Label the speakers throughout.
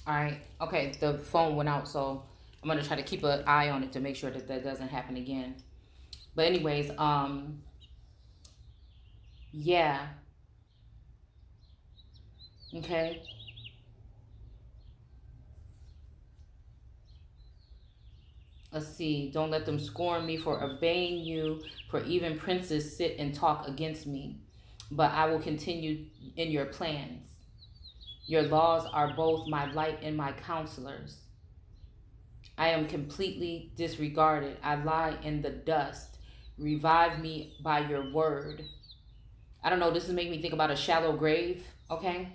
Speaker 1: All right. Okay, the phone went out, so I'm going to try to keep an eye on it to make sure that that doesn't happen again. But anyways, yeah. Okay. Let's see. Don't let them scorn me for obeying you, for even princes sit and talk against me. But I will continue in your plans. Your laws are both my light and my counselors. I am completely disregarded. I lie in the dust. Revive me by your word. I don't know, this is making me think about a shallow grave, okay?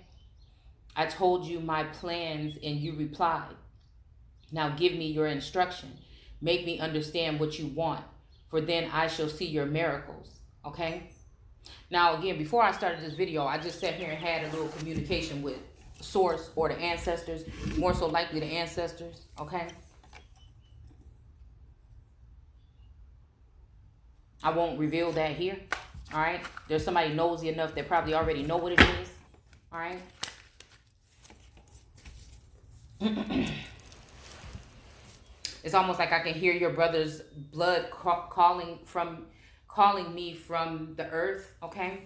Speaker 1: I told you my plans and you replied. Now give me your instruction. Make me understand what you want, for then I shall see your miracles, okay? Now again, before I started this video, I just sat here and had a little communication with source or the ancestors, more so likely the ancestors, okay? I won't reveal that here, all right? There's somebody nosy enough that probably already know what it is, all right? It's almost like I can hear your brother's blood calling me from the earth, okay?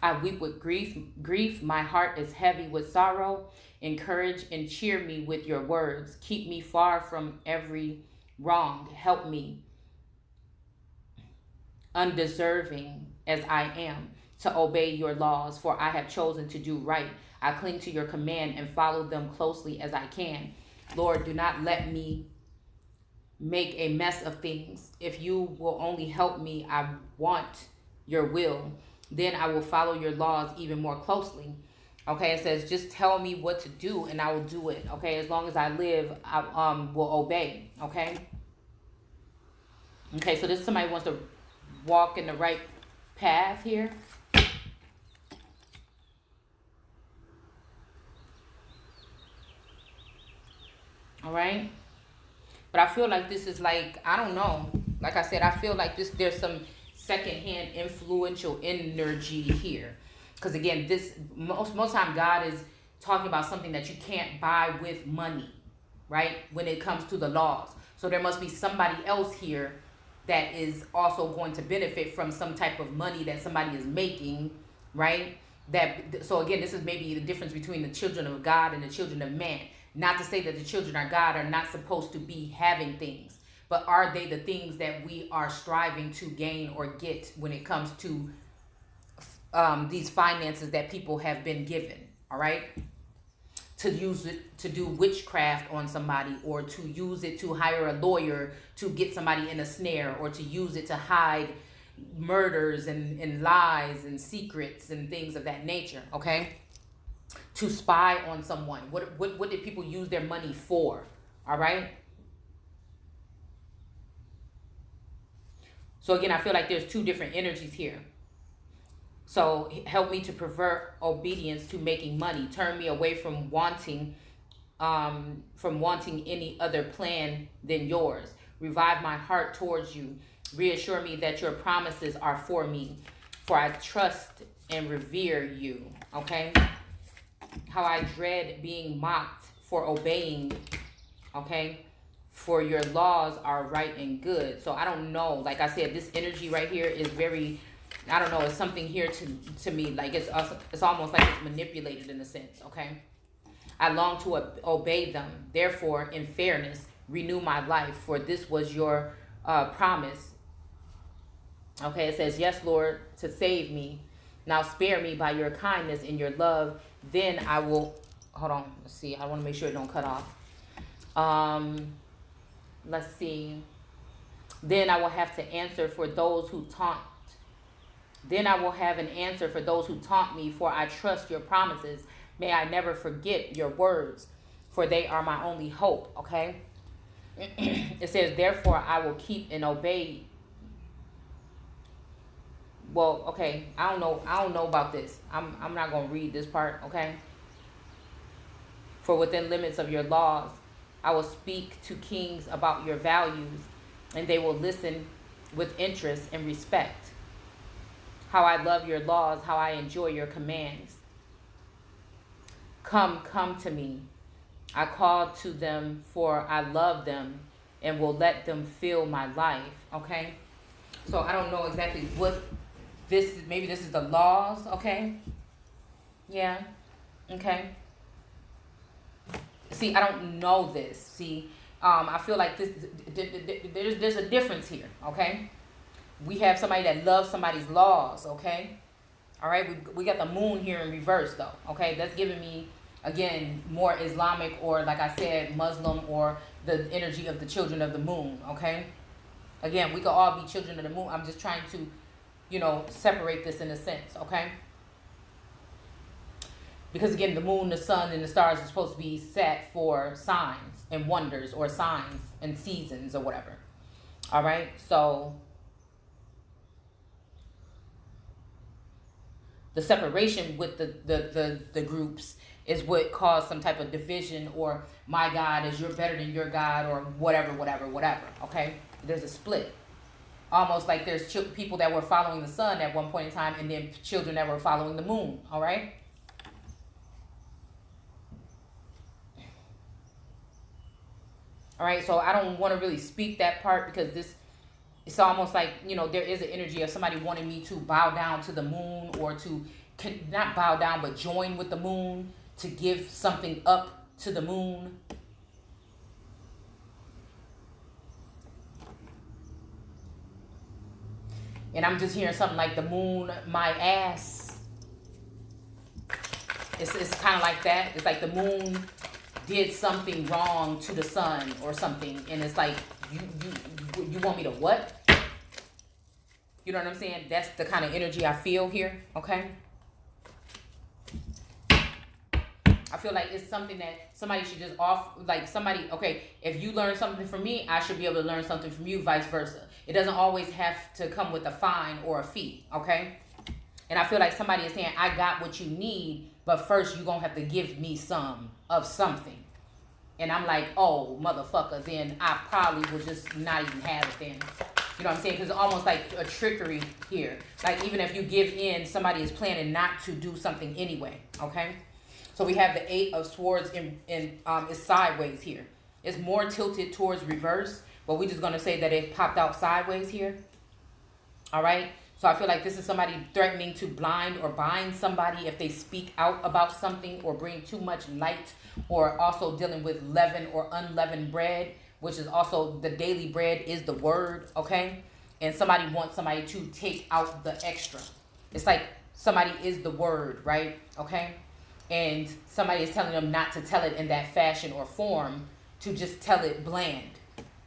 Speaker 1: I weep with grief. My heart is heavy with sorrow. Encourage and cheer me with your words. Keep me far from every wrong. Help me, undeserving as I am, to obey your laws, for I have chosen to do right. I cling to your command and follow them closely as I can. Lord, do not let me make a mess of things. If you will only help me, I want your will. Then I will follow your laws even more closely. Okay, it says, just tell me what to do and I will do it. Okay, as long as I live, I will obey. Okay. Okay, so this somebody wants to walk in the right path here. All right. But I feel like this is like, I don't know. Like I said, I feel like there's some secondhand influential energy here. Because again, this most time God is talking about something that you can't buy with money, right? When it comes to the laws. So there must be somebody else here that is also going to benefit from some type of money that somebody is making, right? So again, this is maybe the difference between the children of God and the children of man. Not to say that the children of God are not supposed to be having things, but are they the things that we are striving to gain or get when it comes to these finances that people have been given, all right? To use it to do witchcraft on somebody, or to use it to hire a lawyer to get somebody in a snare, or to use it to hide murders and lies and secrets and things of that nature, okay? To spy on someone. What did people use their money for? All right. So again, I feel like there's two different energies here. So help me to pervert obedience to making money. Turn me away from wanting any other plan than yours. Revive my heart towards you. Reassure me that your promises are for me, for I trust and revere you. Okay. How I dread being mocked for obeying, okay? For your laws are right and good. So I don't know. Like I said, this energy right here is very, I don't know, it's something here to me. Like it's almost like it's manipulated in a sense, okay? I long to obey them. Therefore, in fairness, renew my life, for this was your promise. Okay, it says, yes, Lord, to save me. Now spare me by your kindness and your love. Then I will, hold on, let's see. I want to make sure it don't cut off. Let's see. Then I will have to answer for those who taunt. Then I will have an answer for those who taunt me, for I trust your promises. May I never forget your words, for they are my only hope, okay? It says, therefore I will keep and obey. Well, okay, I don't know about this. I'm not going to read this part, okay? For within limits of your laws, I will speak to kings about your values, and they will listen with interest and respect. how I love your laws, how I enjoy your commands. Come to me. I call to them, for I love them and will let them feel my life. Okay? So I don't know exactly what this, maybe this is the laws, okay? Yeah, okay. See, I don't know this. See, I feel like this, there's a difference here, okay? We have somebody that loves somebody's laws, okay? All right, we got the moon here in reverse, though, okay? That's giving me, again, more Islamic, or like I said, Muslim, or the energy of the children of the moon, okay? Again, we could all be children of the moon. I'm just trying to, you know, separate this in a sense, okay? Because again, the moon, the sun, and the stars are supposed to be set for signs and wonders, or signs and seasons, or whatever. All right, so the separation with the groups is what caused some type of division, or my God is you're better than your God, or whatever, okay? There's a split. Almost like there's people that were following the sun at one point in time, and then children that were following the moon, all right? All right, so I don't want to really speak that part, because this, it's almost like, you know, there is an energy of somebody wanting me to bow down to the moon, or to, not bow down, but join with the moon, to give something up to the moon. And I'm just hearing something like the moon, my ass. It's kind of like that. It's like the moon did something wrong to the sun or something. And it's like, you want me to what? You know what I'm saying? That's the kind of energy I feel here, okay? I feel like it's something that somebody should just like somebody, okay, if you learn something from me, I should be able to learn something from you, vice versa. It doesn't always have to come with a fine or a fee, okay? And I feel like somebody is saying, I got what you need, but first you're going to have to give me some of something. And I'm like, oh, motherfucker, then I probably will just not even have it then. You know what I'm saying? Because it's almost like a trickery here. Like, even if you give in, somebody is planning not to do something anyway, okay? So we have the 8 of Swords is sideways here. It's more tilted towards reverse, but we're just going to say that it popped out sideways here. All right? So I feel like this is somebody threatening to blind or bind somebody if they speak out about something or bring too much light, or also dealing with leaven or unleavened bread, which is also the daily bread is the word, okay? And somebody wants somebody to take out the extra. It's like somebody is the word, right? Okay? And somebody is telling them not to tell it in that fashion or form, to just tell it bland.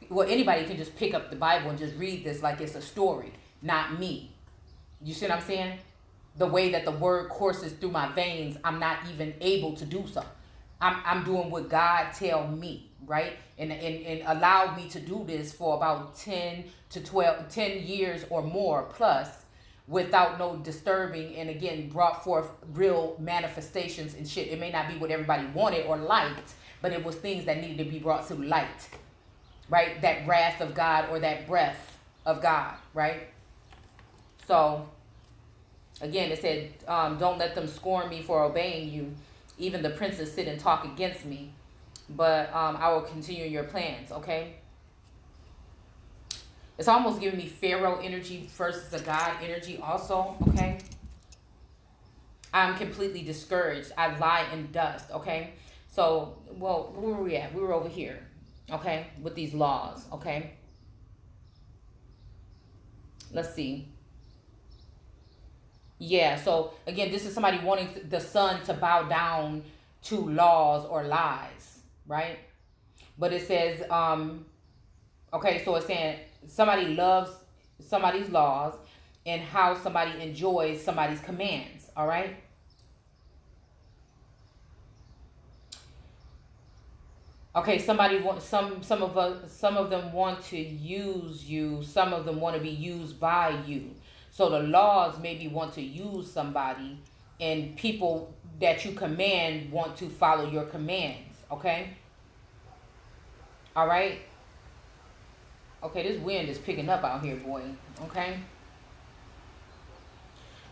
Speaker 1: Well, anybody can just pick up the Bible and just read this like it's a story, not me. You see what I'm saying? The way that the word courses through my veins, I'm not even able to do so. I'm doing what God tell me, right? And allowed me to do this for about 10 years or more plus, without no disturbing, and again, brought forth real manifestations and shit. It may not be what everybody wanted or liked, but it was things that needed to be brought to light, right? That wrath of God, or that breath of God, right? So, again, it said, don't let them scorn me for obeying you. Even the princes sit and talk against me, but I will continue your plans, okay? It's almost giving me Pharaoh energy versus a God energy also, okay? I'm completely discouraged. I lie in dust, okay? So, well, where were we at? We were over here, okay, with these laws, okay? Let's see. Yeah, so, again, this is somebody wanting the sun to bow down to laws or lies, right? But it says, okay, so it's saying somebody loves somebody's laws and how somebody enjoys somebody's commands, all right? Okay, somebody wants some of them want to use you, some of them want to be used by you. So the laws maybe want to use somebody, and people that you command want to follow your commands, okay? All right? Okay, this wind is picking up out here, boy, okay?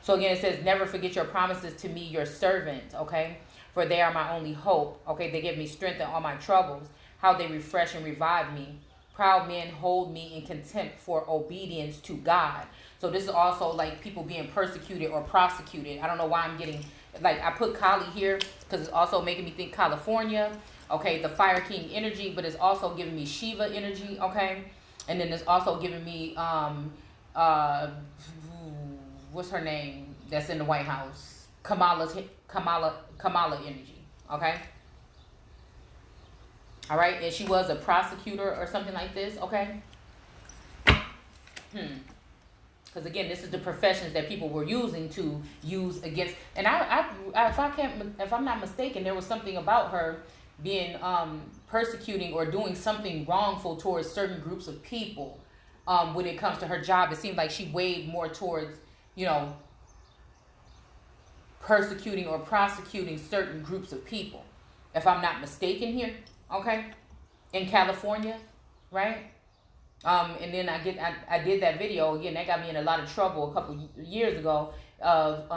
Speaker 1: So again, it says, never forget your promises to me, your servant, okay? For they are my only hope, okay? They give me strength in all my troubles, how they refresh and revive me. Proud men hold me in contempt for obedience to God. So this is also like people being persecuted or prosecuted. I don't know why I'm getting, like I put Kali here because it's also making me think California, okay? The Fire King energy, but it's also giving me Shiva energy, okay? And then it's also giving me, what's her name that's in the White House? Kamala energy, okay? All right, and she was a prosecutor or something like this, okay? Because again, this is the professions that people were using to use against. And if I'm not mistaken, there was something about her being persecuting or doing something wrongful towards certain groups of people. When it comes to her job, it seemed like she weighed more towards, you know, persecuting or prosecuting certain groups of people, if I'm not mistaken here, okay, in California, right? And then I did that video again. That got me in a lot of trouble a couple years ago of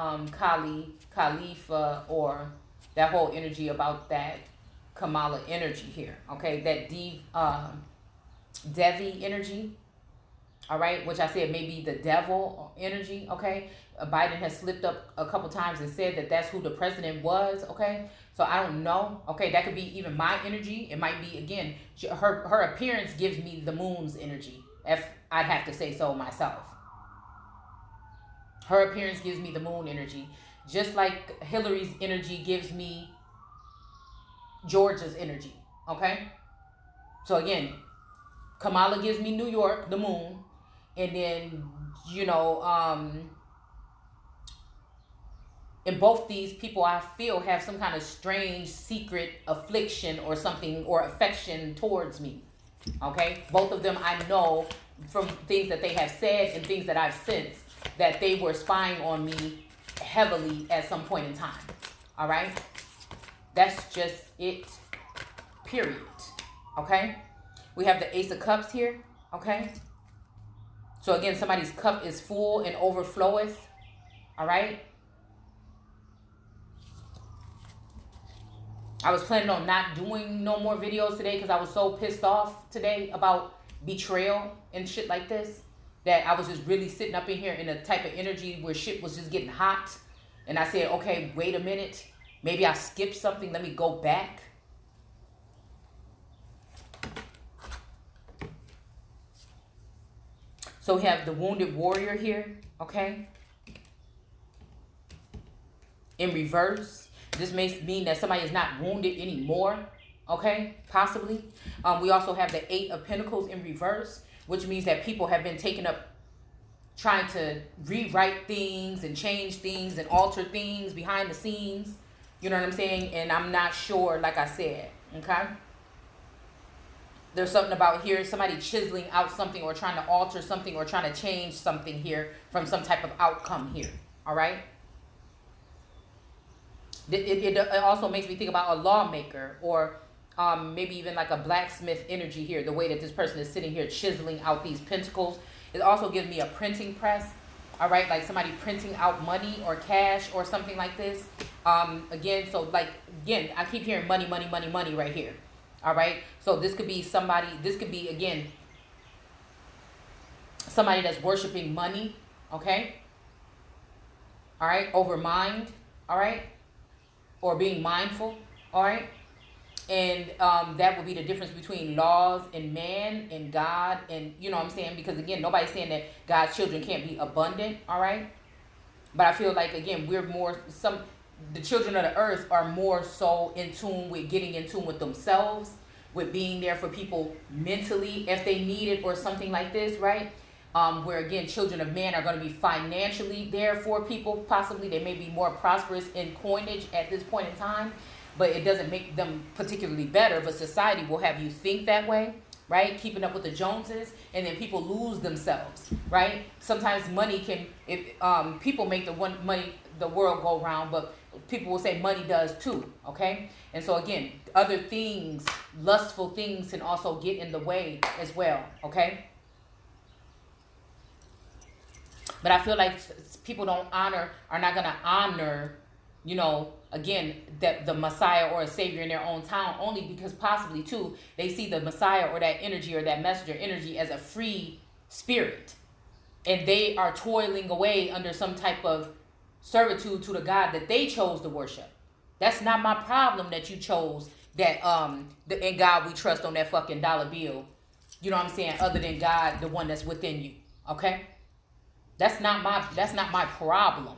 Speaker 1: Khalifa or that whole energy about that Kamala energy here, okay, that Devi energy. All right, which I said may be the devil energy, okay? Biden has slipped up a couple times and said that that's who the president was, okay? So I don't know, okay? That could be even my energy. It might be, again, her appearance gives me the moon's energy, if I'd have to say so myself. Her appearance gives me the moon energy, just like Hillary's energy gives me Georgia's energy, okay? So again, Kamala gives me New York, the moon. And then, you know, and both these people I feel have some kind of strange secret affliction or something, or affection towards me, okay? Both of them I know from things that they have said and things that I've sensed that they were spying on me heavily at some point in time, all right? That's just it, period, okay? We have the Ace of Cups here, okay? So again, somebody's cup is full and overfloweth, all right? I was planning on not doing no more videos today because I was so pissed off today about betrayal and shit like this, that I was just really sitting up in here in a type of energy where shit was just getting hot. And I said, okay, wait a minute. Maybe I skipped something. Let me go back. So we have the wounded warrior here, okay? In reverse. This may mean that somebody is not wounded anymore, okay? Possibly. We also have the Eight of Pentacles in reverse, which means that people have been taken up trying to rewrite things and change things and alter things behind the scenes. You know what I'm saying? And I'm not sure, like I said, okay? There's something about here, somebody chiseling out something or trying to alter something or trying to change something here from some type of outcome here, all right? It also makes me think about a lawmaker or maybe even like a blacksmith energy here, the way that this person is sitting here chiseling out these pentacles. It also gives me a printing press, all right? Like somebody printing out money or cash or something like this. Again, so like, again, I keep hearing money, money, money, money right here. All right, so this could be somebody, this could be, again, somebody that's worshiping money, okay? All right, over mind, all right? Or being mindful, all right? And that would be the difference between laws and man and God and, you know what I'm saying? Because, again, nobody's saying that God's children can't be abundant, all right? But I feel like, again, we're more, the children of the earth are more so in tune with getting in tune with themselves, with being there for people mentally if they need it or something like this, right? Where again, children of man are going to be financially there for people. Possibly they may be more prosperous in coinage at this point in time, but it doesn't make them particularly better. But society will have you think that way, right? Keeping up with the Joneses, and then people lose themselves, right? Sometimes money can, people make the world go round, but people will say money does too, okay? And so again, other things, lustful things can also get in the way as well, okay? But I feel like people are not going to honor, you know, again, that the Messiah or a Savior in their own town, only because possibly too, they see the Messiah or that energy or that messenger energy as a free spirit. And they are toiling away under some type of servitude to the God that they chose to worship. That's not my problem that you chose that, in God we trust on that fucking dollar bill. You know what I'm saying? Other than God, the one that's within you. Okay? That's not my problem.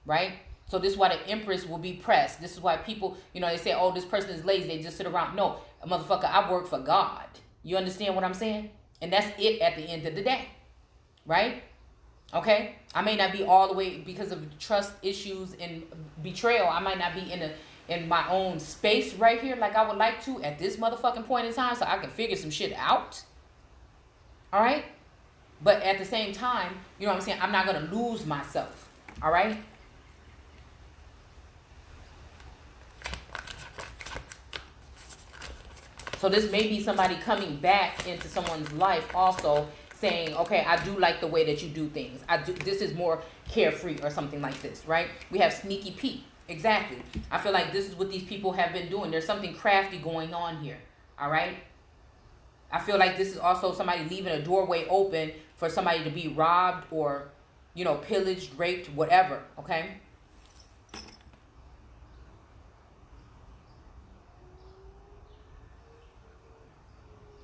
Speaker 1: Right? So this is why the Empress will be pressed. This is why people, you know, they say, oh, this person is lazy. They just sit around. No, motherfucker, I work for God. You understand what I'm saying? And that's it at the end of the day. Right? Okay? I may not be all the way, because of trust issues and betrayal, I might not be in my own space right here like I would like to at this motherfucking point in time, so I can figure some shit out. All right? But at the same time, you know what I'm saying? I'm not going to lose myself. All right? So this may be somebody coming back into someone's life also saying, okay, I do like the way that you do things. This is more carefree or something like this, right? We have sneaky Pete. Exactly. I feel like this is what these people have been doing. There's something crafty going on here. All right? I feel like this is also somebody leaving a doorway open for somebody to be robbed or, you know, pillaged, raped, whatever. Okay?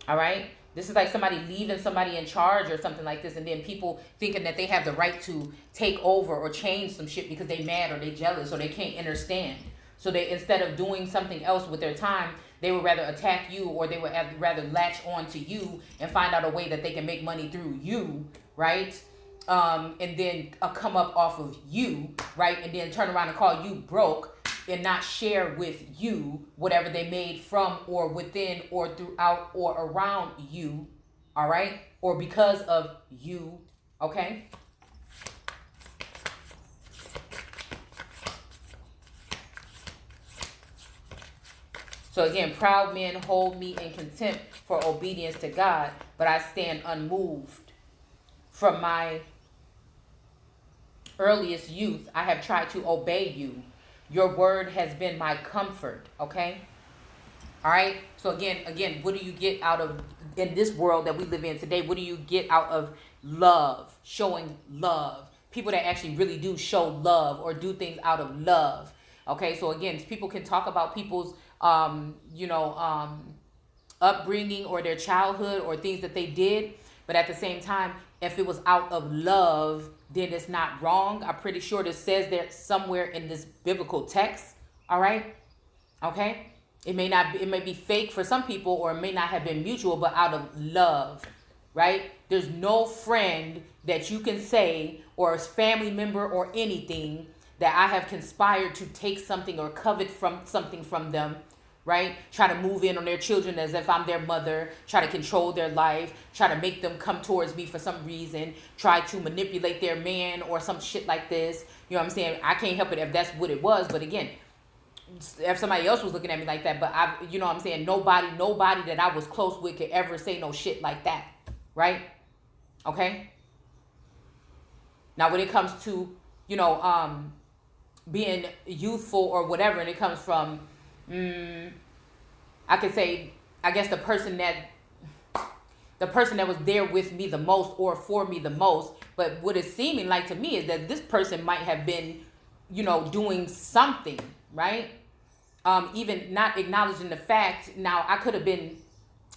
Speaker 1: All right? This is like somebody leaving somebody in charge or something like this, and then people thinking that they have the right to take over or change some shit because they mad or they jealous or they can't understand. So they, instead of doing something else with their time, they would rather attack you, or they would rather latch on to you and find out a way that they can make money through you, right? And then come up off of you, right? And then turn around and call you broke and not share with you whatever they made from or within or throughout or around you, all right? Or because of you, okay? So again, proud men hold me in contempt for obedience to God, but I stand unmoved. From my earliest youth, I have tried to obey you. Your word has been my comfort, okay? All right? So again, what do you get out of, in this world that we live in today, what do you get out of love, showing love? People that actually really do show love or do things out of love, okay? So again, people can talk about people's, upbringing or their childhood or things that they did, but at the same time, if it was out of love, then it's not wrong. I'm pretty sure this says there somewhere in this biblical text. All right. Okay. It may be fake for some people, or it may not have been mutual, but out of love. Right. There's no friend that you can say, or a family member or anything, that I have conspired to take something or covet from something from them. Right? Try to move in on their children as if I'm their mother, try to control their life, try to make them come towards me for some reason, try to manipulate their man or some shit like this. You know what I'm saying? I can't help it if that's what it was. But again, if somebody else was looking at me like that, but you know what I'm saying? Nobody that I was close with could ever say no shit like that. Right? Okay? Now, when it comes to, being youthful or whatever, and it comes from, I could say, I guess the person that was there with me the most or for me the most, but what it's seeming like to me is that this person might have been, doing something, right? Even not acknowledging the fact. Now, I could have been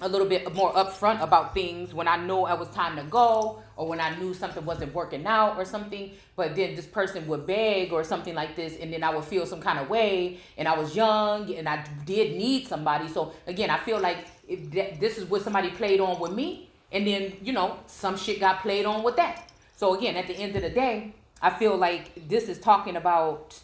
Speaker 1: a little bit more upfront about things when I know it was time to go, or when I knew something wasn't working out or something, but then this person would beg or something like this, and then I would feel some kind of way, and I was young, and I did need somebody. So again, I feel like this is what somebody played on with me, and then, some shit got played on with that. So again, at the end of the day, I feel like this is talking about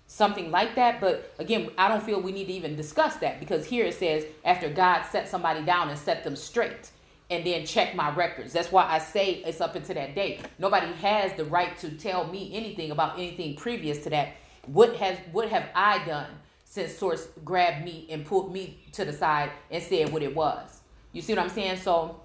Speaker 1: something like that. But again, I don't feel we need to even discuss that, because here it says, after God set somebody down and set them straight, and then check my records. That's why I say it's up until that date. Nobody has the right to tell me anything about anything previous to that. What have I done since Source grabbed me and pulled me to the side and said what it was? You see what I'm saying? So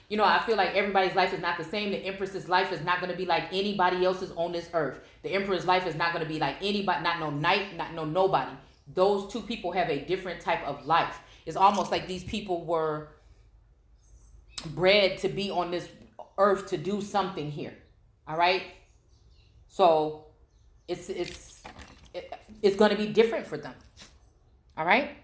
Speaker 1: You know, I feel like everybody's life is not the same. The Empress's life is not going to be like anybody else's on this earth. The Emperor's life is not going to be like anybody, not no knight, not no nobody. Those two people have a different type of life. It's almost like these people were bred to be on this earth to do something here. All right? So it's going to be different for them. All right?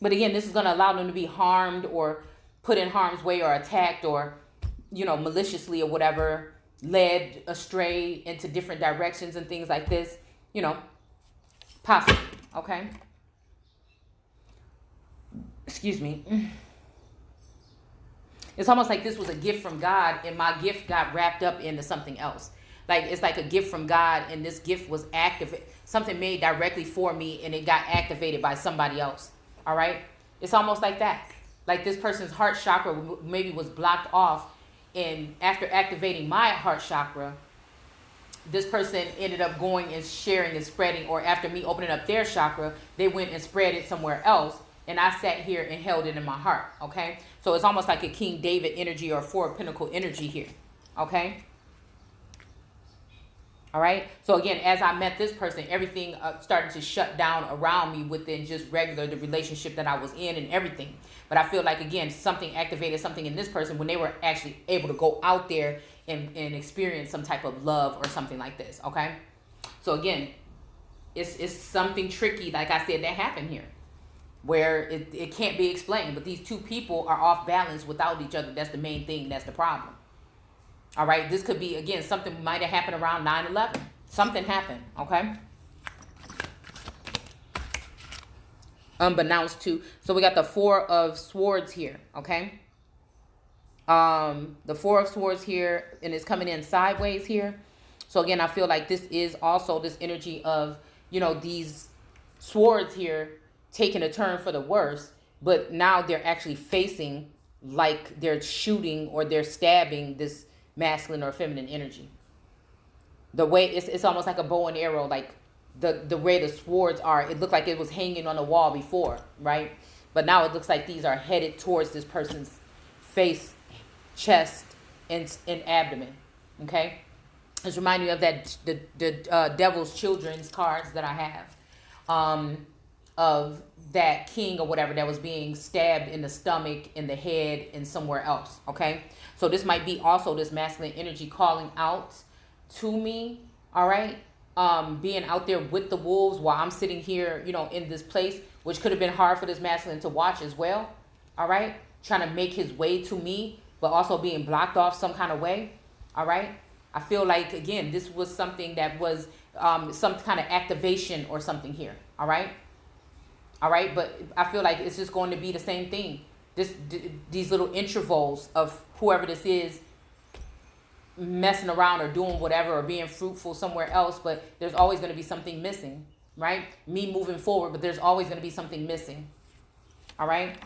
Speaker 1: But again, this is going to allow them to be harmed or put in harm's way or attacked or, you know, maliciously or whatever, led astray into different directions and things like this, you know, possibly, okay? Excuse me. It's almost like this was a gift from God and my gift got wrapped up into something else. Like, it's like a gift from God and this gift was active, something made directly for me and it got activated by somebody else. All right. It's almost like that. Like this person's heart chakra maybe was blocked off. And after activating my heart chakra, this person ended up going and sharing and spreading, or after me opening up their chakra, they went and spread it somewhere else. And I sat here and held it in my heart. Okay. So it's almost like a King David energy or Four of Pentacle energy here. Okay. All right. So again, as I met this person, everything started to shut down around me within just the relationship that I was in and everything. But I feel like, again, something activated something in this person when they were actually able to go out there and experience some type of love or something like this. Okay. So again, it's something tricky, like I said, that happened here where it can't be explained. But these two people are off balance without each other. That's the main thing. That's the problem. All right, this could be, again, something might have happened around 9/11. Something happened, okay? Unbeknownst to, so we got the Four of Swords here, okay? The Four of Swords here, and it's coming in sideways here. So again, I feel like this is also this energy of, you know, these swords here taking a turn for the worse, but now they're actually facing like they're shooting or they're stabbing this masculine or feminine energy. The way it's almost like a bow and arrow, like the way the swords are. It looked like it was hanging on the wall before, right? But now it looks like these are headed towards this person's face, chest, and abdomen. Okay, it's reminding me of that the Devil's Children's cards that I have, of that king or whatever that was being stabbed in the stomach, in the head, and somewhere else. Okay. So this might be also this masculine energy calling out to me, all right? Being out there with the wolves while I'm sitting here, you know, in this place, which could have been hard for this masculine to watch as well, all right? Trying to make his way to me, but also being blocked off some kind of way, all right? I feel like, again, this was something that was some kind of activation or something here, all right? All right, but I feel like it's just going to be the same thing. These little intervals of whoever this is messing around or doing whatever or being fruitful somewhere else, but there's always going to be something missing, right? Me moving forward, but there's always going to be something missing. All right?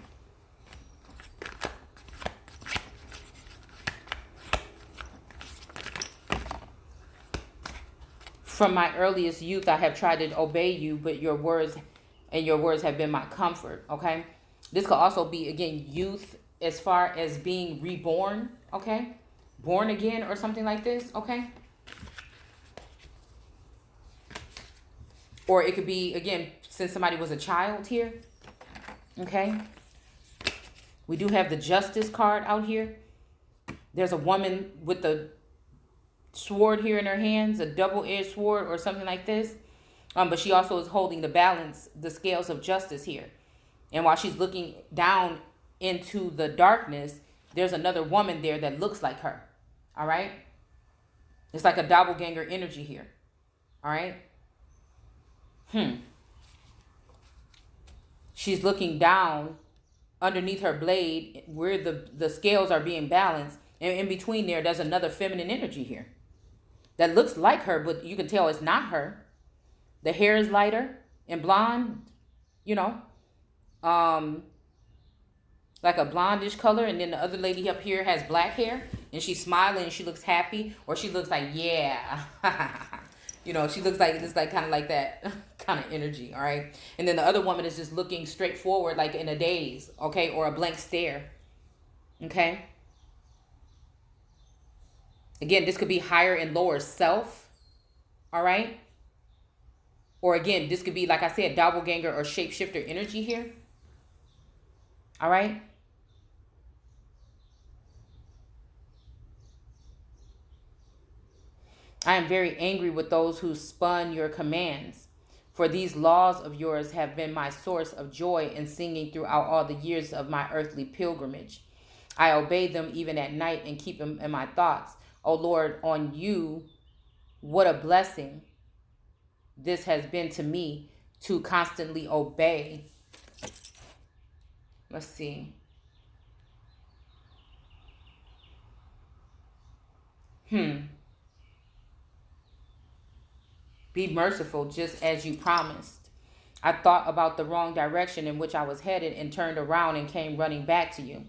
Speaker 1: From my earliest youth, I have tried to obey you, but your words have been my comfort, okay? This could also be, again, youth as far as being reborn, okay? Born again or something like this, okay? Or it could be, again, since somebody was a child here, okay? We do have the Justice card out here. There's a woman with the sword here in her hands, a double-edged sword or something like this. But she also is holding the balance, the scales of justice here. And while she's looking down into the darkness, there's another woman there that looks like her. All right? It's like a doppelganger energy here. All right? She's looking down underneath her blade where the scales are being balanced. And in between there's another feminine energy here that looks like her, but you can tell it's not her. The hair is lighter and blonde, you know, like a blondish color. And then the other lady up here has black hair and she's smiling and she looks happy, or she looks like, yeah, you know, she looks like, it's like kind of like that kind of energy, all right? And then the other woman is just looking straight forward, like in a daze, okay? Or a blank stare, okay? Again, this could be higher and lower self, all right? Or again, this could be, like I said, doppelganger or shapeshifter energy here, all right? I am very angry with those who spurn your commands, for these laws of yours have been my source of joy and singing throughout all the years of my earthly pilgrimage. I obey them even at night and keep them in my thoughts. O Lord, on you, what a blessing this has been to me to constantly obey. Let's see. Be merciful just as you promised. I thought about the wrong direction in which I was headed and turned around and came running back to you.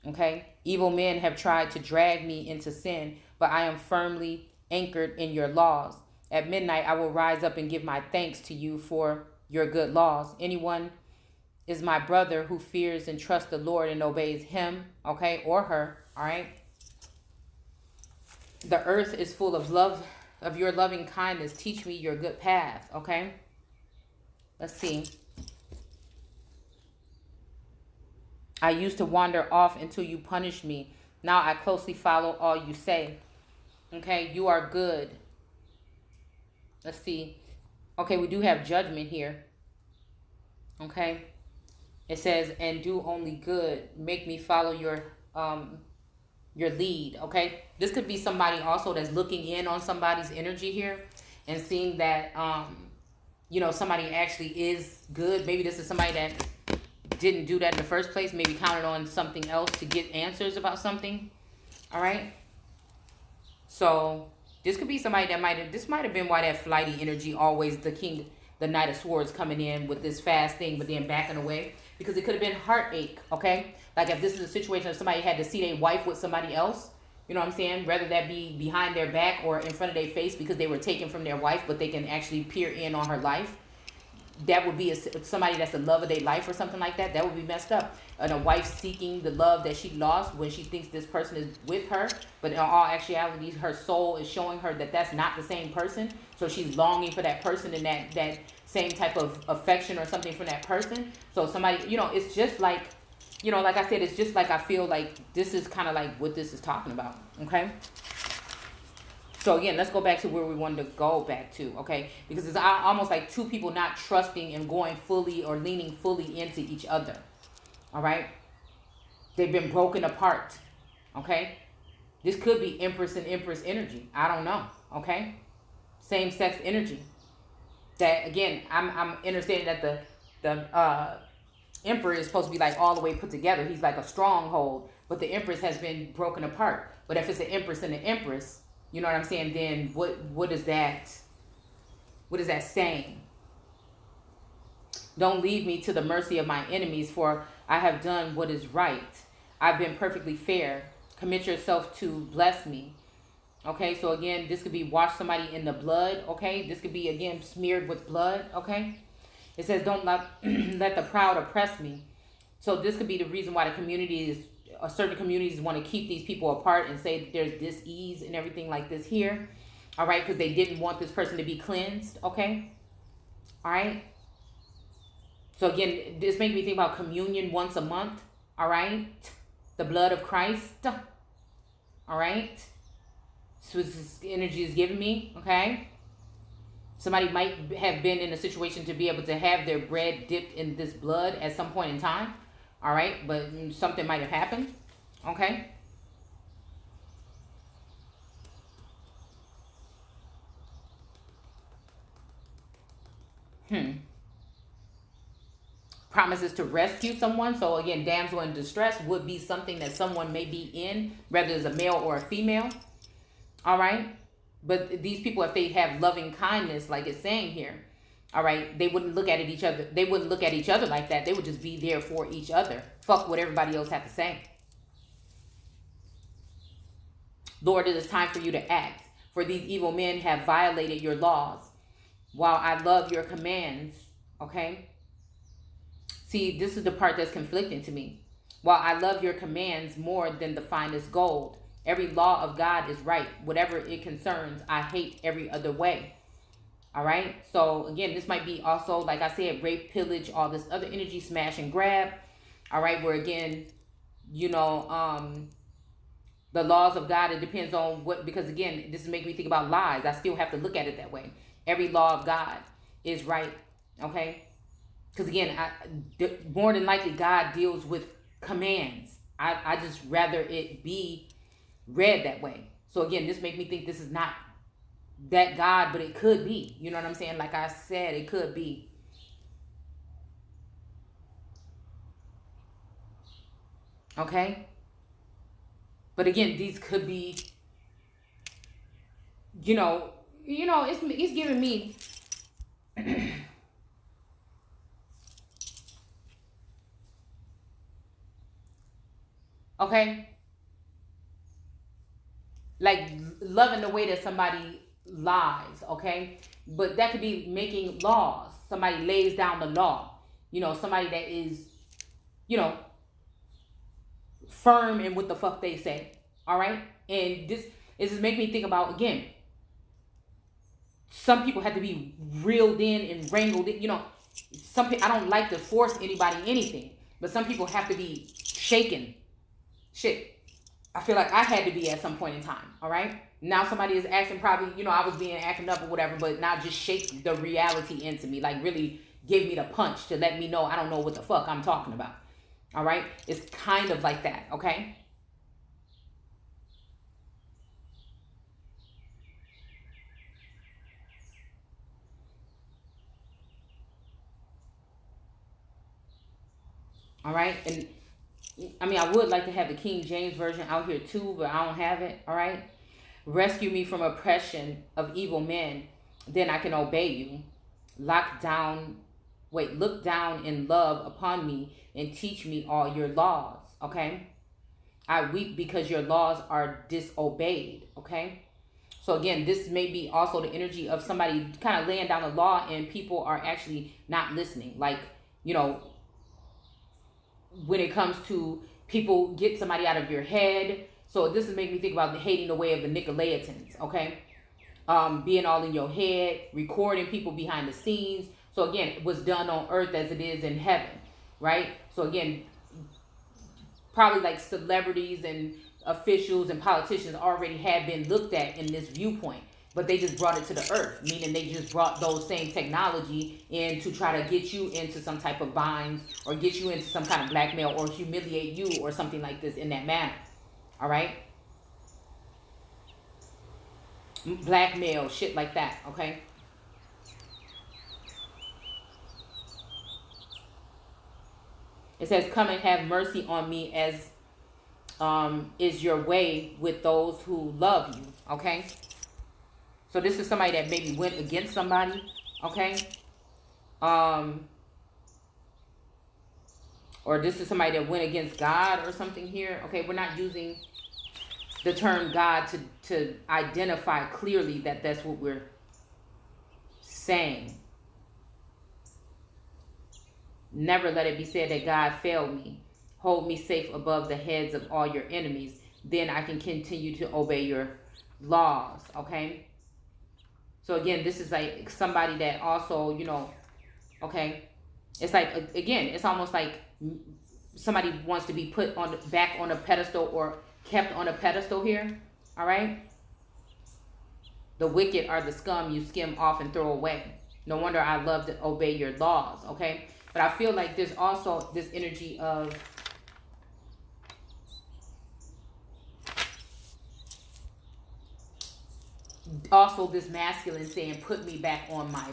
Speaker 1: Okay? Evil men have tried to drag me into sin, but I am firmly anchored in your laws. At midnight, I will rise up and give my thanks to you for your good laws. Anyone is my brother who fears and trusts the Lord and obeys him, okay, or her, all right? The earth is full of love, of your loving kindness. Teach me your good path, okay? Let's see. I used to wander off until you punished me. Now I closely follow all you say. Okay, you are good. Let's see. Okay, we do have judgment here. Okay. It says, and do only good. Make me follow your lead, okay? This could be somebody also that's looking in on somebody's energy here and seeing that, you know, somebody actually is good. Maybe this is somebody that didn't do that in the first place, maybe counted on something else to get answers about something, all right? So this could be somebody that this might have been why that flighty energy, always the Knight of Swords coming in with this fast thing, but then backing away, because it could have been heartache, okay? Like if this is a situation of somebody had to see their wife with somebody else, you know what I'm saying? Whether that be behind their back or in front of their face because they were taken from their wife, but they can actually peer in on her life. That would be somebody that's the love of their life or something like that. That would be messed up. And a wife seeking the love that she lost when she thinks this person is with her, but in all actuality, her soul is showing her that that's not the same person. So she's longing for that person and that same type of affection or something from that person. So somebody, you know, it's just like, you know, like I said, it's just like I feel like this is kind of like what this is talking about, okay? So again, let's go back to where we wanted to go back to, okay? Because it's almost like two people not trusting and going fully or leaning fully into each other, all right? They've been broken apart, okay? This could be Empress and Empress energy. I don't know, okay? Same-sex energy. That, again, I'm understanding that the Emperor is supposed to be like all the way put together. He's like a stronghold, but the Empress has been broken apart. But if it's an Empress and an Empress, you know what I'm saying? Then what is that saying? Don't leave me to the mercy of my enemies, for I have done what is right. I've been perfectly fair. Commit yourself to bless me. Okay, so again, this could be wash somebody in the blood. Okay, this could be again smeared with blood. Okay, it says don't let the proud oppress me. So this could be the reason why the community is. Certain communities want to keep these people apart and say that there's dis-ease and everything like this here, all right, because they didn't want this person to be cleansed, okay, all right. So again, this makes me think about communion once a month, all right, the blood of Christ, all right. So this energy is giving me, okay. Somebody might have been in a situation to be able to have their bread dipped in this blood at some point in time. All right, but something might have happened, okay? Promises to rescue someone. So again, damsel in distress would be something that someone may be in, whether it's a male or a female, all right? But these people, if they have loving kindness, like it's saying here, all right, they wouldn't look at each other. They wouldn't look at each other like that. They would just be there for each other. Fuck what everybody else had to say. Lord, it is time for you to act, for these evil men have violated your laws. while I love your commands, okay? See, this is the part that's conflicting to me. While I love your commands more than the finest gold, every law of God is right. Whatever it concerns, I hate every other way. All right. So again, this might be also, like I said, rape, pillage, all this other energy, smash and grab. All right. Where again, you know, the laws of God, it depends on what, because again, this is making me think about lies. I still have to look at it that way. Every law of God is right. Okay. Because again, more than likely God deals with commands. I just rather it be read that way. So again, this makes me think this is not that God, but it could be. You know what I'm saying? Like I said, it could be. Okay? But again, these could be, it's giving me okay? Like loving the way that somebody lies, okay? But that could be making laws. Somebody lays down the law. Somebody that is, firm in what the fuck they say. All right? And this just make me think about, again, some people have to be reeled in and wrangled in. Some people, I don't like to force anybody anything, but some people have to be shaken. Shit. I feel like I had to be at some point in time. All right? Now somebody is acting probably, I was being acting up or whatever, but not just shake the reality into me. Like really give me the punch to let me know I don't know what the fuck I'm talking about. All right? It's kind of like that. Okay? All right? And I mean, I would like to have the King James Version out here too, but I don't have it. All right? Rescue me from oppression of evil men, then I can obey you. Look down in love upon me and teach me all your laws. Okay? I weep because your laws are disobeyed. Okay? So again, this may be also the energy of somebody kind of laying down the law and people are actually not listening. Like, when it comes to people get somebody out of your head. So this is making me think about hating the way of the nicolaitans, okay? Being all in your head, recording people behind the scenes. So again, it was done on earth as it is in heaven, right? So again, probably like celebrities and officials and politicians already have been looked at in this viewpoint, but they just brought it to the earth, meaning they just brought those same technology in to try to get you into some type of binds or get you into some kind of blackmail or humiliate you or something like this in that manner. All right? Blackmail, shit like that, okay? It says, come and have mercy on me as is your way with those who love you, okay? So this is somebody that maybe went against somebody, okay? Or this is somebody that went against God or something here. Okay, we're not using the term God to identify clearly that that's what we're saying. Never let it be said that God failed me. Hold me safe above the heads of all your enemies. Then I can continue to obey your laws, okay? So again, this is like somebody that also, okay, it's like, again, it's almost like somebody wants to be put back on a pedestal or kept on a pedestal here, all right? The wicked are the scum you skim off and throw away. No wonder I love to obey your laws, okay? But I feel like there's also this energy of also this masculine saying, put me back on my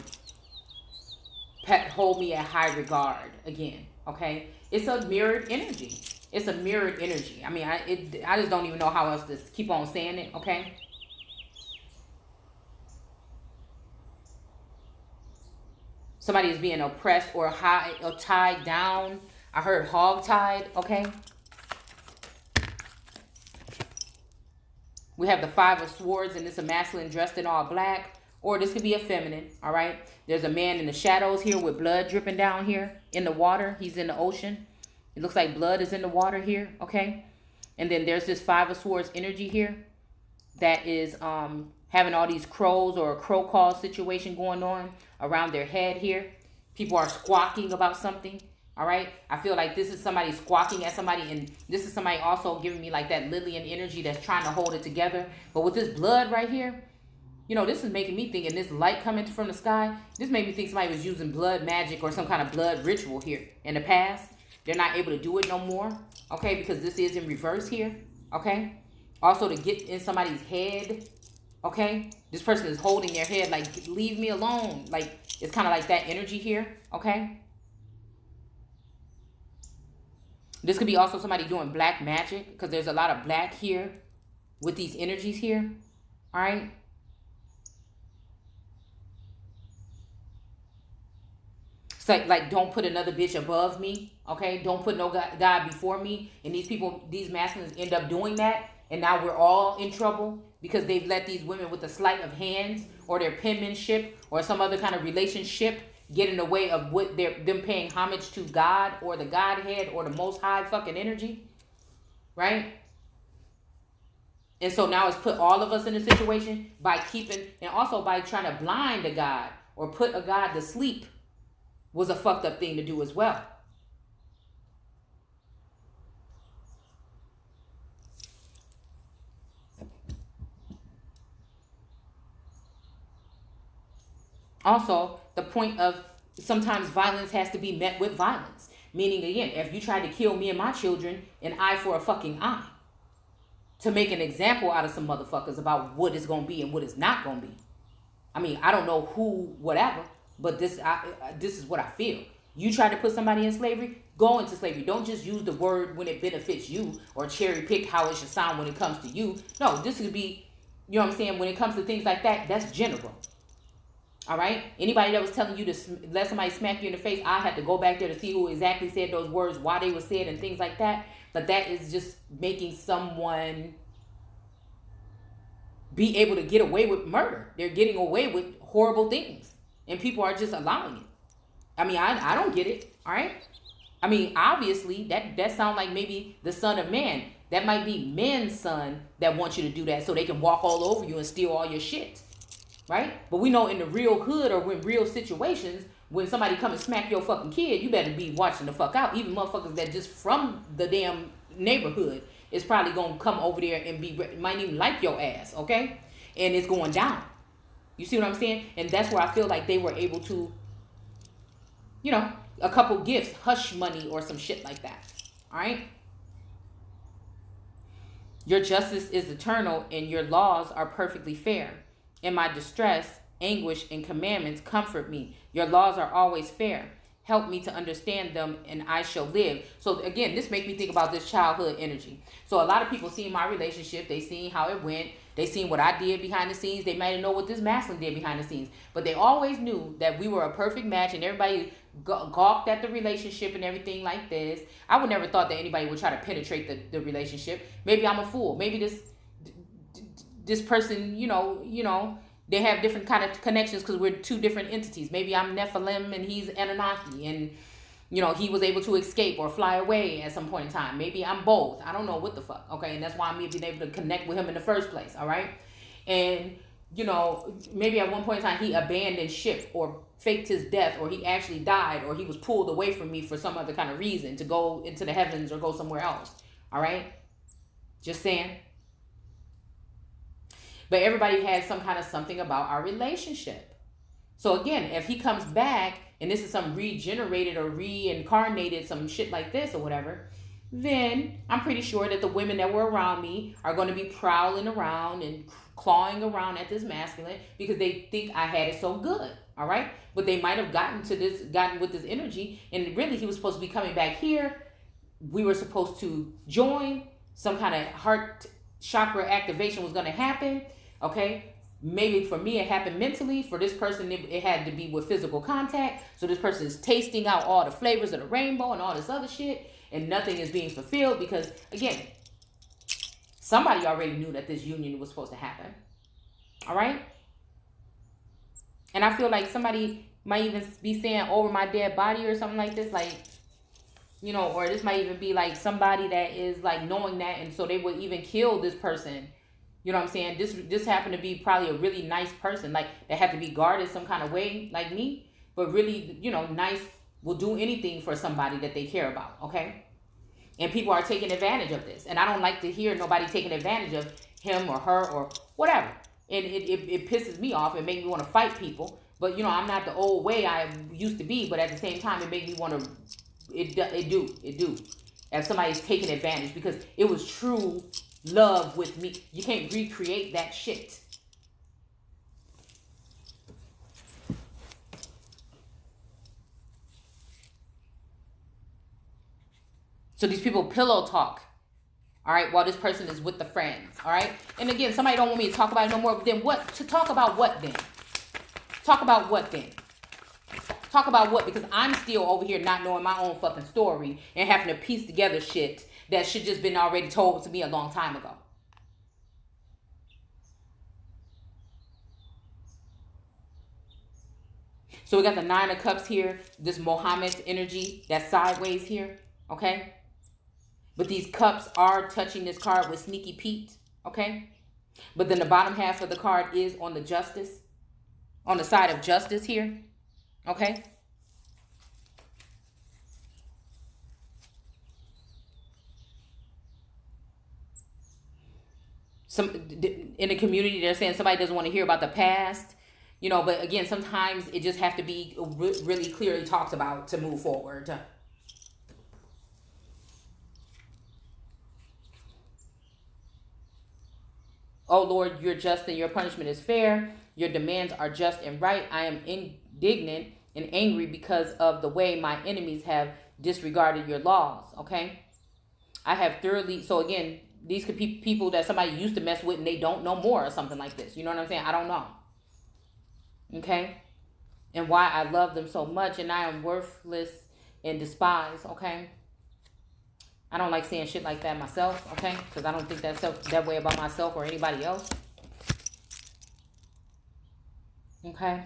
Speaker 1: pet, hold me at high regard again, okay? It's a mirrored energy. It's a mirrored energy. I mean, I just don't even know how else to keep on saying it, okay? Somebody is being oppressed or tied down. I heard hog-tied, okay? We have the Five of Swords, and it's a masculine dressed in all black or this could be a feminine, all right? There's a man in the shadows here with blood dripping down here in the water. He's in the ocean. It looks like blood is in the water here, okay? And then there's this Five of Swords energy here that is having all these crows or a crow call situation going on around their head here. People are squawking about something, all right? I feel like this is somebody squawking at somebody, and this is somebody also giving me like that Lillian energy that's trying to hold it together. But with this blood right here, you know, this is making me think, and this light coming from the sky, this made me think somebody was using blood magic or some kind of blood ritual here in the past. They're not able to do it no more, okay, because this is in reverse here, okay? Also, to get in somebody's head, okay? This person is holding their head like, leave me alone. Like, it's kind of like that energy here, okay? This could be also somebody doing black magic, because there's a lot of black here with these energies here, all right? It's like, don't put another bitch above me, okay? Don't put no God before me. And these people, these masculines end up doing that. And now we're all in trouble because they've let these women with the sleight of hands or their penmanship or some other kind of relationship get in the way of what them paying homage to God or the Godhead or the Most High fucking energy, right? And so now it's put all of us in a situation by keeping, and also by trying to blind a God or put a God to sleep was a fucked up thing to do as well. Also, the point of sometimes violence has to be met with violence. Meaning, again, if you try to kill me and my children, an eye for a fucking eye. To make an example out of some motherfuckers about what is going to be and what is not going to be. I mean, I don't know who, whatever, but this is what I feel. You try to put somebody in slavery, go into slavery. Don't just use the word when it benefits you or cherry pick how it should sound when it comes to you. No, this could be, you know what I'm saying, when it comes to things like that, that's general. All right? Anybody that was telling you to let somebody smack you in the face, I had to go back there to see who exactly said those words, why they were said, and things like that. But that is just making someone be able to get away with murder. They're getting away with horrible things. And people are just allowing it. I mean, I don't get it. All right? I mean, obviously, that sounds like maybe the son of man. That might be man's son that wants you to do that so they can walk all over you and steal all your shit. Right? But we know in the real hood or in real situations, when somebody come and smack your fucking kid, you better be watching the fuck out. Even motherfuckers that just from the damn neighborhood is probably going to come over there and might even like your ass, okay? And it's going down. You see what I'm saying? And that's where I feel like they were able to, you know, a couple gifts, hush money or some shit like that. All right? Your justice is eternal and your laws are perfectly fair. In my distress, anguish, and commandments, comfort me. Your laws are always fair. Help me to understand them and I shall live. So again, this makes me think about this childhood energy. So a lot of people seen my relationship. They seen how it went. They seen what I did behind the scenes. They might know what this masculine did behind the scenes. But they always knew that we were a perfect match and everybody gawked at the relationship and everything like this. I would never thought that anybody would try to penetrate the relationship. Maybe I'm a fool. Maybe this person, you know, they have different kind of connections because we're two different entities. Maybe I'm Nephilim and he's Anunnaki and, you know, he was able to escape or fly away at some point in time. Maybe I'm both. I don't know what the fuck. Okay. And that's why I'm being able to connect with him in the first place. All right. And, you know, maybe at one point in time he abandoned ship or faked his death or he actually died or he was pulled away from me for some other kind of reason to go into the heavens or go somewhere else. All right. Just saying. But everybody has some kind of something about our relationship. So again, if he comes back and this is some regenerated or reincarnated, some shit like this or whatever, then I'm pretty sure that the women that were around me are going to be prowling around and clawing around at this masculine because they think I had it so good. All right. But they might have gotten with this energy. And really, he was supposed to be coming back here. We were supposed to join. Some kind of heart chakra activation was going to happen. Okay, maybe for me it happened mentally. For this person, it had to be with physical contact. So this person is tasting out all the flavors of the rainbow and all this other shit, and nothing is being fulfilled because, again, somebody already knew that this union was supposed to happen. All right? And I feel like somebody might even be saying over my dead body or something like this. Like, you know, or this might even be like somebody that is like knowing that. And so they would even kill this person. You know what I'm saying? This happened to be probably a really nice person. Like, they have to be guarded some kind of way like me. But really, you know, nice, will do anything for somebody that they care about. Okay? And people are taking advantage of this. And I don't like to hear nobody taking advantage of him or her or whatever. And it pisses me off and makes me want to fight people. But, you know, I'm not the old way I used to be. But at the same time, it makes me want to, it do. As somebody's taking advantage. Because it was true love with me. You can't recreate that shit. So these people pillow talk, all right, while this person is with the friends, all right? And again, somebody don't want me to talk about it no more, but then what? To talk about what then? Talk about what then? Talk about what? Because I'm still over here not knowing my own fucking story and having to piece together shit that should just been already told to me a long time ago. So we got the 9 of Cups here, this Muhammad's energy that's sideways here, okay? But these cups are touching this card with Sneaky Pete, okay? But then the bottom half of the card is on the justice, on the side of justice here, okay? Some in the community, they're saying somebody doesn't want to hear about the past, you know, but again, sometimes it just has to be really clearly talked about to move forward. Oh Lord, you're just and your punishment is fair. Your demands are just and right. I am indignant and angry because of the way my enemies have disregarded your laws. Okay. I have thoroughly. So again, these could be people that somebody used to mess with and they don't know more or something like this. You know what I'm saying? I don't know. Okay. And why I love them so much and I am worthless and despised. Okay. I don't like saying shit like that myself, okay? Because I don't think that way about myself or anybody else. Okay?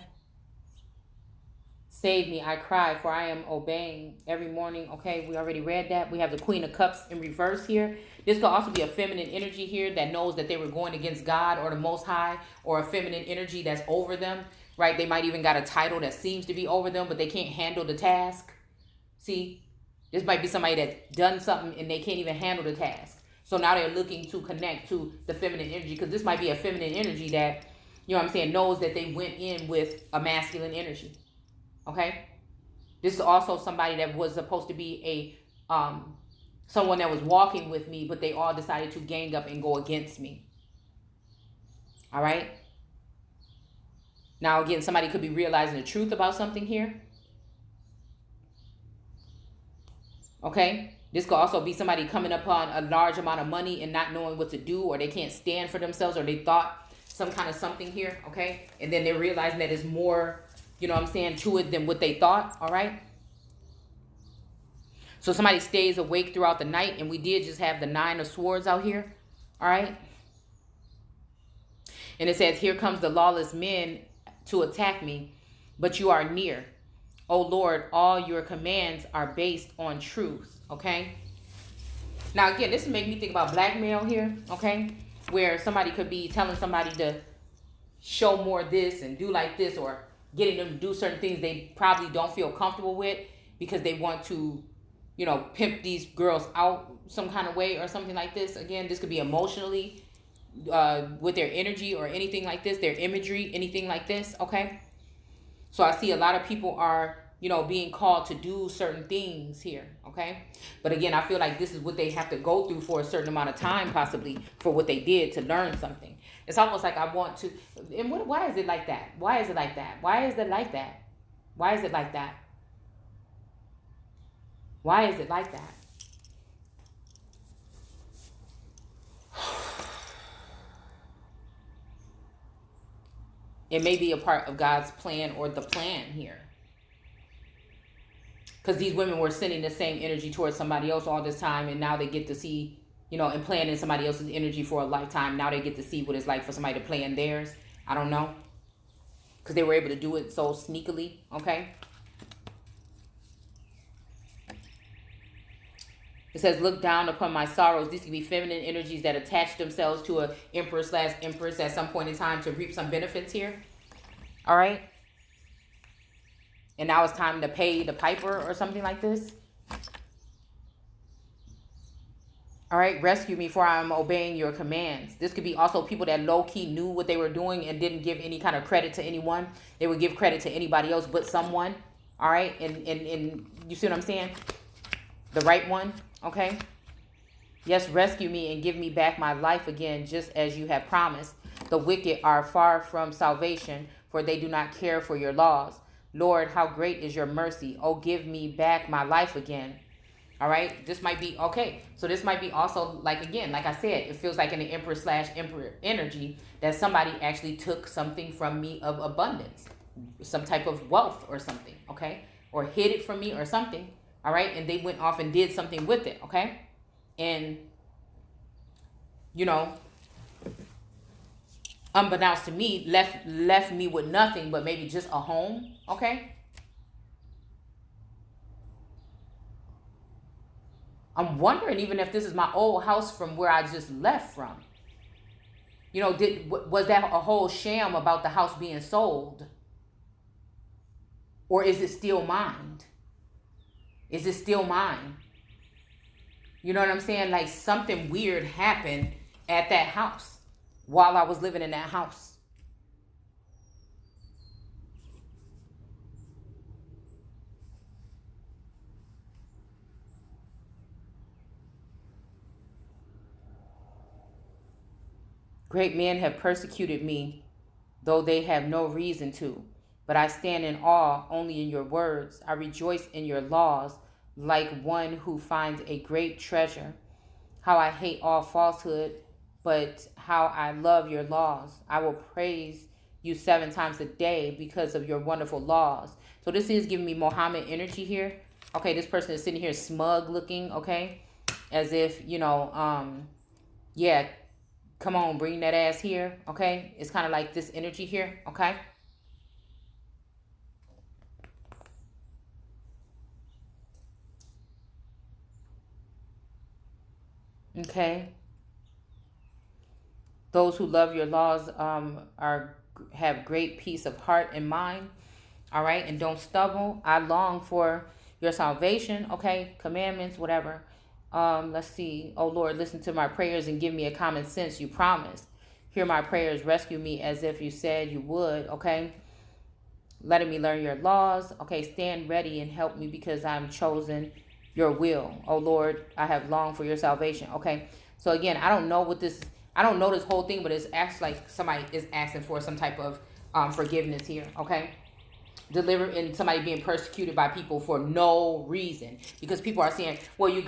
Speaker 1: Save me, I cry, for I am obeying every morning. Okay, we already read that. We have the Queen of Cups in reverse here. This could also be a feminine energy here that knows that they were going against God or the Most High, or a feminine energy that's over them, right? They might even got a title that seems to be over them, but they can't handle the task. See? This might be somebody that's done something and they can't even handle the task. So now they're looking to connect to the feminine energy, because this might be a feminine energy that, you know what I'm saying, knows that they went in with a masculine energy. Okay? This is also somebody that was supposed to be a someone that was walking with me, but they all decided to gang up and go against me. All right? Now, again, somebody could be realizing the truth about something here. Okay, this could also be somebody coming upon a large amount of money and not knowing what to do, or they can't stand for themselves, or they thought some kind of something here, okay? And then they're realizing that there's more, you know what I'm saying, to it than what they thought, all right? So somebody stays awake throughout the night, and we did just have the 9 of Swords out here, all right? And it says, here comes the lawless men to attack me, but you are near. Oh Lord, all your commands are based on truth, okay? Now, again, this is making me think about blackmail here, okay? Where somebody could be telling somebody to show more this and do like this, or getting them to do certain things they probably don't feel comfortable with because they want to, you know, pimp these girls out some kind of way or something like this. Again, this could be emotionally with their energy or anything like this, their imagery, anything like this, okay? So I see a lot of people are, you know, being called to do certain things here, okay? But again, I feel like this is what they have to go through for a certain amount of time, possibly, for what they did to learn something. It's almost like I want to, and why is it like that? Why is it like that? Why is it like that? Why is it like that? Why is it like that? It may be a part of God's plan or the plan here. Because these women were sending the same energy towards somebody else all this time, and now they get to see, you know, and playing in somebody else's energy for a lifetime. Now they get to see what it's like for somebody to play in theirs. I don't know. because they were able to do it so sneakily, okay? It says, look down upon my sorrows. These can be feminine energies that attach themselves to a emperor/empress at some point in time to reap some benefits here. All right? And now it's time to pay the piper or something like this. All right, rescue me for I am obeying your commands. This could be also people that low-key knew what they were doing and didn't give any kind of credit to anyone. They would give credit to anybody else but someone. All right, and you see what I'm saying? The right one, okay? Yes, rescue me and give me back my life again, just as you have promised. The wicked are far from salvation, for they do not care for your laws. Lord, how great is your mercy. Oh, give me back my life again. All right, this might be, okay, so this might be also, like, again, like I said, it feels like in the emperor/emperor energy that somebody actually took something from me of abundance, some type of wealth or something, okay, or hid it from me or something, all right, and they went off and did something with it, okay, and, you know, unbeknownst to me, left me with nothing but maybe just a home, okay. I'm wondering even if this is my old house from where I just left from. You know, was that a whole sham about the house being sold? Or is it still mine? Is it still mine? You know what I'm saying? Like something weird happened at that house while I was living in that house. Great men have persecuted me, though they have no reason to. But I stand in awe only in your words. I rejoice in your laws like one who finds a great treasure. How I hate all falsehood, but how I love your laws. I will praise you 7 times a day because of your wonderful laws. So this is giving me Muhammad energy here. Okay, this person is sitting here smug looking, okay? As if, you know, yeah, come on, bring that ass here, okay? It's kind of like this energy here, okay? Okay. Those who love your laws have great peace of heart and mind, all right? And don't stumble. I long for your salvation, okay? Commandments, whatever. Let's see. Oh, Lord, listen to my prayers and give me a common sense you promised. Hear my prayers, rescue me as if you said you would, okay? Letting me learn your laws. Okay, stand ready and help me because I'm chosen your will. Oh, Lord, I have longed for your salvation, okay? So, again, I don't know this whole thing, but it's actually like somebody is asking for some type of forgiveness here, okay? Delivering somebody being persecuted by people for no reason, because people are saying, well, you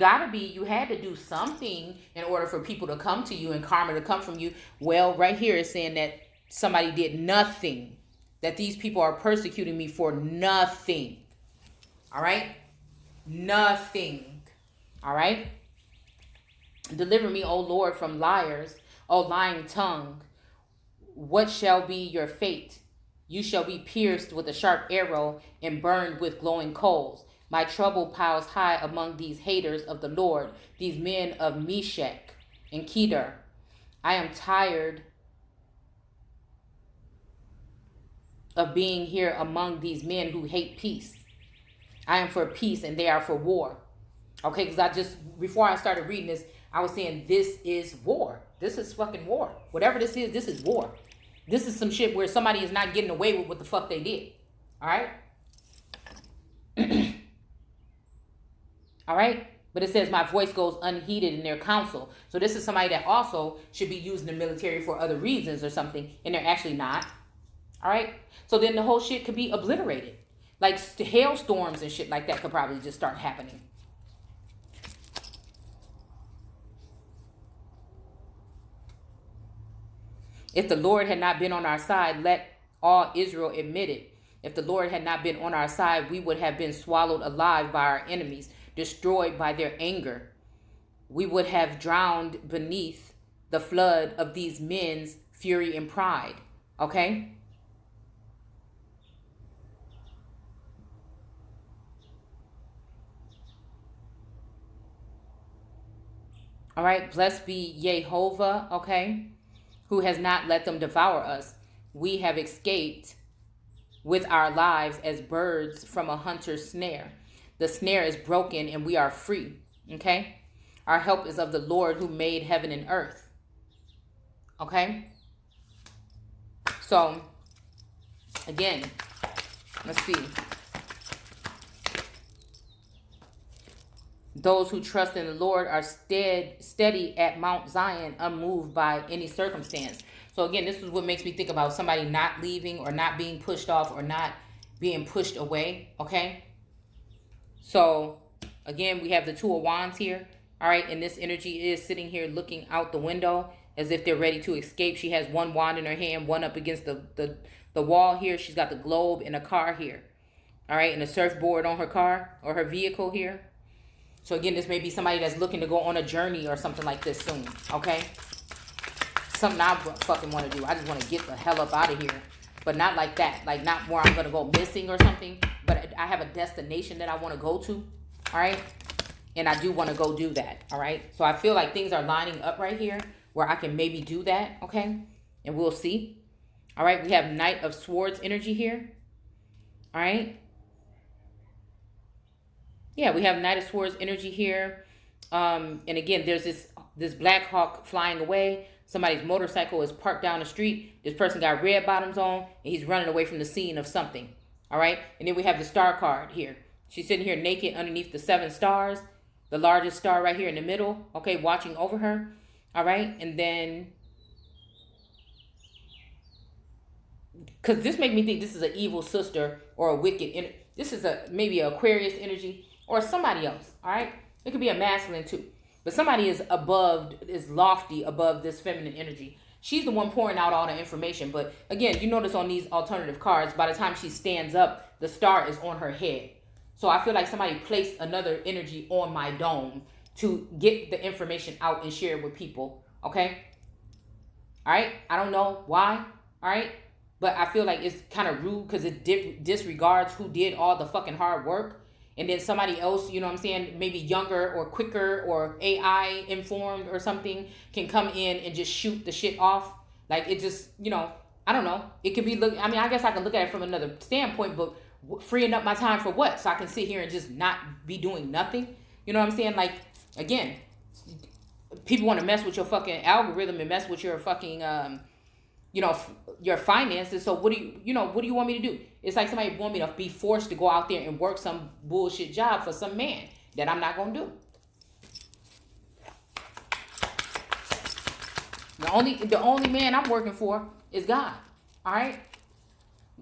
Speaker 1: had to do something in order for people to come to you and karma to come from you. Well, right here is saying that somebody did nothing, that these people are persecuting me for nothing. All right, nothing. All right, deliver me, O Lord, from liars, O lying tongue. What shall be your fate? You shall be pierced with a sharp arrow and burned with glowing coals. My trouble piles high among these haters of the Lord, these men of Meshach and Kedar. I am tired of being here among these men who hate peace. I am for peace and they are for war. Okay, because before I started reading this, I was saying this is war. This is fucking war. Whatever this is war. This is some shit where somebody is not getting away with what the fuck they did. All right? All right? But it says my voice goes unheeded in their counsel. So this is somebody that also should be using the military for other reasons or something, and they're actually not. All right? So then the whole shit could be obliterated. Like hailstorms and shit like that could probably just start happening. If the Lord had not been on our side, let all Israel admit it. If the Lord had not been on our side, we would have been swallowed alive by our enemies, destroyed by their anger. We would have drowned beneath the flood of these men's fury and pride. Okay? All right. Blessed be Jehovah, okay, who has not let them devour us. We have escaped with our lives as birds from a hunter's snare. The snare is broken and we are free, okay? Our help is of the Lord who made heaven and earth, okay? So, again, let's see. Those who trust in the Lord are steady at Mount Zion, unmoved by any circumstance. So again, this is what makes me think about somebody not leaving or not being pushed off or not being pushed away, okay? So again, we have the Two of Wands here, all right? And this energy is sitting here looking out the window as if they're ready to escape. She has one wand in her hand, one up against the wall here. She's got the globe in a car here, all right? And a surfboard on her car or her vehicle here. So again, this may be somebody that's looking to go on a journey or something like this soon, okay? Something I fucking want to do. I just want to get the hell up out of here. But not like that. Like not where I'm going to go missing or something. But I have a destination that I want to go to, all right? And I do want to go do that, all right? So I feel like things are lining up right here where I can maybe do that, okay? And we'll see. All right, we have Knight of Swords energy here, all right? Yeah, we have Knight of Swords energy here. And again, there's this Black Hawk flying away. Somebody's motorcycle is parked down the street. This person got red bottoms on, and he's running away from the scene of something. All right? And then we have the Star card here. She's sitting here naked underneath the 7 stars. The largest star right here in the middle, okay, watching over her. All right? And then, because this makes me think this is an evil sister or a wicked. This is maybe an Aquarius energy. Or somebody else, all right? It could be a masculine too. But somebody is lofty above this feminine energy. She's the one pouring out all the information. But again, you notice on these alternative cards, by the time she stands up, the star is on her head. So I feel like somebody placed another energy on my dome to get the information out and share it with people, okay? All right? I don't know why, all right? But I feel like it's kind of rude because it disregards who did all the fucking hard work. And then somebody else, you know what I'm saying, maybe younger or quicker or AI informed or something can come in and just shoot the shit off. Like it just, you know, I don't know. It could be, I guess I can look at it from another standpoint, but freeing up my time for what? So I can sit here and just not be doing nothing. You know what I'm saying? Like, again, people want to mess with your fucking algorithm and mess with your fucking, your finances. So what do you want me to do? It's like somebody want me to be forced to go out there and work some bullshit job for some man that I'm not going to do. The only man I'm working for is God. All right?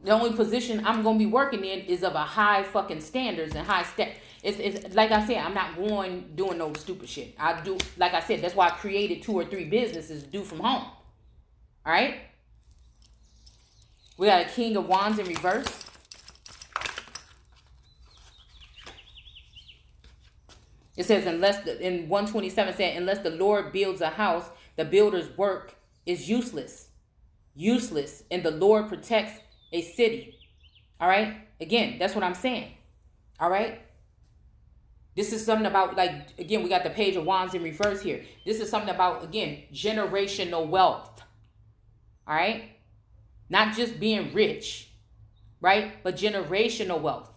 Speaker 1: The only position I'm going to be working in is of a high fucking standards and high step. It's like I said, I'm not doing no stupid shit. I do, like I said, that's why I created 2 or 3 businesses to do from home. All right? We got a King of Wands in reverse. It says, in 127 said, unless the Lord builds a house, the builder's work is useless. Useless. And the Lord protects a city. All right? Again, that's what I'm saying. All right? This is something about, like, again, we got the Page of Wands in reverse here. This is something about, again, generational wealth. All right? Not just being rich, right? But generational wealth.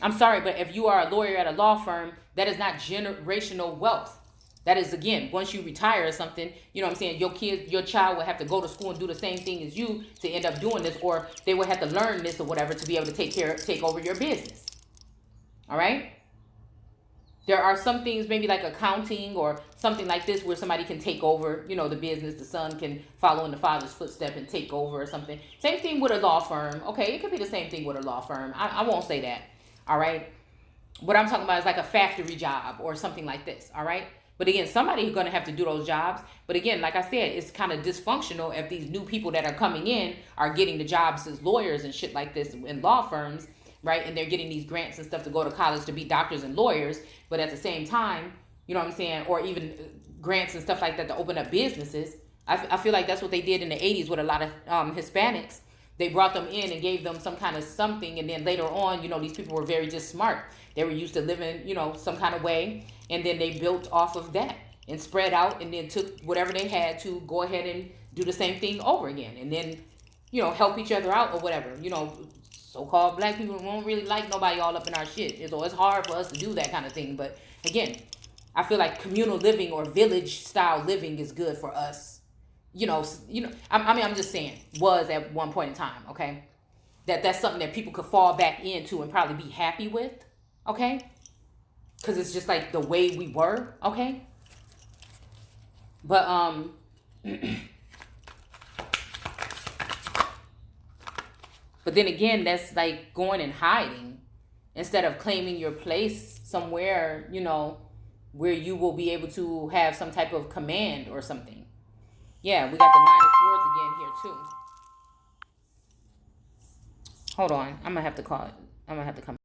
Speaker 1: I'm sorry, but if you are a lawyer at a law firm, that is not generational wealth. That is, again, once you retire or something, you know what I'm saying, your child will have to go to school and do the same thing as you to end up doing this, or they will have to learn this or whatever to be able to take over your business. All right? There are some things, maybe like accounting or something like this, where somebody can take over, the business. The son can follow in the father's footstep and take over or something. Same thing with a law firm. Okay, it could be the same thing with a law firm. I won't say that. All right? What I'm talking about is like a factory job or something like this. All right? But again, somebody who's going to have to do those jobs. But again, like I said, it's kind of dysfunctional if these new people that are coming in are getting the jobs as lawyers and shit like this in law firms. Right? And they're getting these grants and stuff to go to college to be doctors and lawyers. But at the same time, you know what I'm saying? Or even grants and stuff like that to open up businesses. I feel like that's what they did in the 80s with a lot of Hispanics. They brought them in and gave them some kind of something. And then later on, these people were very just smart. They were used to living, some kind of way. And then they built off of that. and spread out, and then took whatever they had to go ahead and do the same thing over again, and then, you know, help each other out or whatever. You know, so-called black people won't really like nobody all up in our shit. So it's hard for us to do that kind of thing. But again, I feel like communal living or village style living is good for us. You know, I'm just saying, was at one point in time, okay? That's something that people could fall back into and probably be happy with, okay? Because it's just like the way we were, okay? But, but then again, that's like going and hiding instead of claiming your place somewhere, you know, where you will be able to have some type of command or something. Yeah, we got the Nine of Swords again here too. Hold on. I'm going to have to call it. I'm going to have to come.